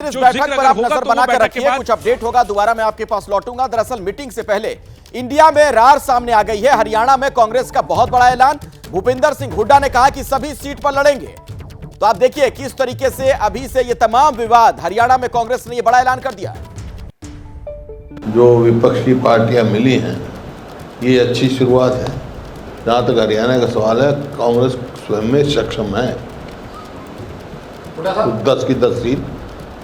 इस बैठक पर आप नजर बनाकर रखिए, कुछ अपडेट होगा दोबारा मैं आपके पास लौटूंगा। दरअसल मीटिंग से पहले इंडिया में रार सामने आ गई है। हरियाणा में कांग्रेस का बहुत बड़ा ऐलान। भूपिंदर सिंह हुड्डा ने कहा कि सभी सीट पर लड़ेंगे। तो आप देखिए किस तरीके से अभी से ये तमाम विवाद, हरियाणा में कांग्रेस ने ये बड़ा ऐलान कर दिया। जो विपक्षी पार्टियां मिली हैं ये अच्छी शुरुआत है। जहां तक हरियाणा का सवाल है, कांग्रेस स्वयं में सक्षम है। तो 10 की 10 सीट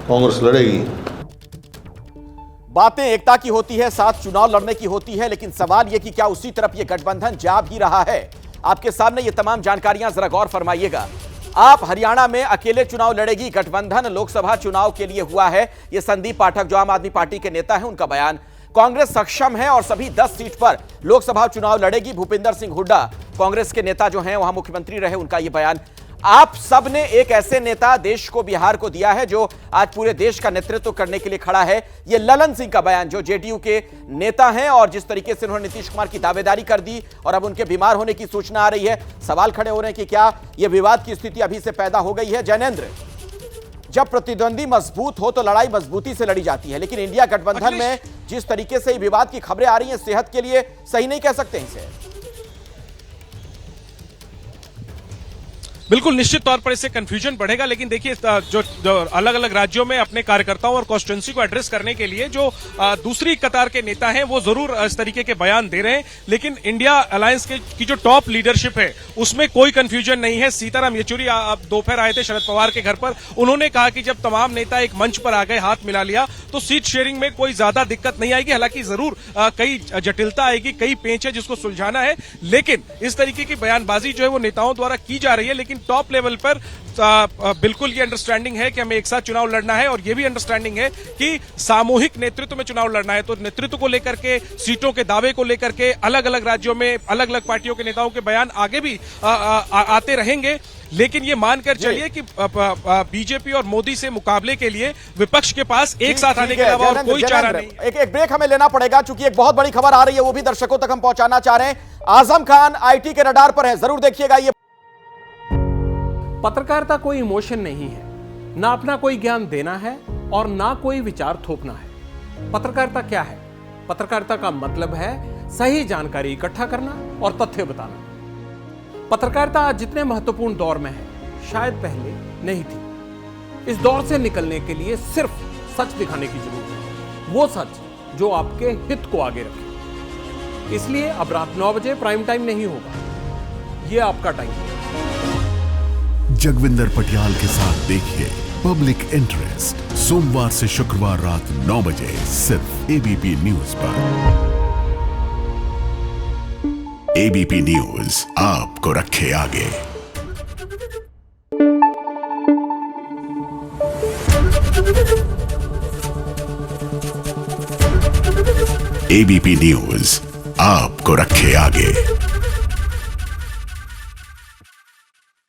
कांग्रेस लड़ेगी। बातें एकता की होती है, साथ चुनाव लड़ने की होती है, लेकिन सवाल यह कि क्या उसी तरफ यह गठबंधन जा भी रहा है। आपके सामने ये तमाम जानकारियां, जरा गौर फरमाइएगा। आप हरियाणा में अकेले चुनाव लड़ेगी, गठबंधन लोकसभा चुनाव के लिए हुआ है। यह संदीप पाठक जो आम आदमी पार्टी के नेता है, उनका बयान। कांग्रेस सक्षम है और सभी 10 सीट पर लोकसभा चुनाव लड़ेगी। भूपिंदर सिंह हुड्डा कांग्रेस के नेता जो हैं, वहां मुख्यमंत्री रहे, उनका यह बयान। आप सब ने एक ऐसे नेता देश को, बिहार को दिया है जो आज पूरे देश का नेतृत्व करने के लिए खड़ा है। यह ललन सिंह का बयान, जो जेडीयू के नेता हैं, और जिस तरीके से उन्होंने नीतीश कुमार की दावेदारी कर दी और अब उनके बीमार होने की सूचना आ रही है। सवाल खड़े हो रहे हैं कि क्या यह विवाद की स्थिति अभी से पैदा हो गई है। जैनेंद्र, जब प्रतिद्वंदी मजबूत हो तो लड़ाई मजबूती से लड़ी जाती है, लेकिन इंडिया गठबंधन में जिस तरीके से विवाद की खबरें आ रही हैं, सेहत के लिए सही नहीं कह सकते इसे। बिल्कुल, निश्चित तौर पर इससे कंफ्यूजन बढ़ेगा। लेकिन देखिए, जो अलग अलग राज्यों में अपने कार्यकर्ताओं और कॉन्स्टिट्यूंसी को एड्रेस करने के लिए जो दूसरी कतार के नेता हैं, वो जरूर इस तरीके के बयान दे रहे हैं। लेकिन इंडिया अलायंस की जो टॉप लीडरशिप है, उसमें कोई कंफ्यूजन नहीं है। सीताराम येचुरी दोपहर आए थे शरद पवार के घर पर। उन्होंने कहा कि जब तमाम नेता एक मंच पर आ गए, हाथ मिला लिया, तो सीट शेयरिंग में कोई ज्यादा दिक्कत नहीं आएगी। हालांकि जरूर कई जटिलता आएगी, कई पेंच है जिसको सुलझाना है। लेकिन इस तरीके की बयानबाजी जो है वो नेताओं द्वारा की जा रही है। लेकिन टॉप लेवल पर बिल्कुल ये अंडरस्टैंडिंग है कि हमें एक साथ चुनाव लड़ना है, और ये भी अंडरस्टैंडिंग है कि सामूहिक नेतृत्व में चुनाव लड़ना है। तो नेतृत्व को लेकर के, सीटों के दावे को लेकर के अलग अलग राज्यों में अलग अलग पार्टियों के नेताओं के बयान आगे भी आते रहेंगे। लेकिन ये मानकर चलिए कि बीजेपी और मोदी से मुकाबले के लिए विपक्ष के पास एक साथ आने के अलावा और कोई चारा नहीं। एक ब्रेक हमें लेना पड़ेगा, क्योंकि एक बहुत बड़ी खबर आ रही है, वो भी दर्शकों तक हम पहुंचाना चाह रहे हैं। आजम खान आईटी के रडार पर है, जरूर देखिएगा। ये पत्रकारिता कोई इमोशन नहीं है, ना अपना कोई ज्ञान देना है और ना कोई विचार थोपना है। पत्रकारिता क्या है? पत्रकारिता का मतलब है सही जानकारी इकट्ठा करना और तथ्य बताना। पत्रकारिता आज जितने महत्वपूर्ण दौर में है, शायद पहले नहीं थी। इस दौर से निकलने के लिए सिर्फ सच दिखाने की जरूरत है, वो सच जो आपके हित को आगे रखे। इसलिए अब रात 9 बजे प्राइम टाइम नहीं होगा, ये आपका टाइम है। जगविंदर पटियाल के साथ देखिए पब्लिक इंटरेस्ट, सोमवार से शुक्रवार रात 9 बजे सिर्फ एबीपी न्यूज पर। एबीपी न्यूज आपको रखे आगे। एबीपी न्यूज आपको रखे आगे।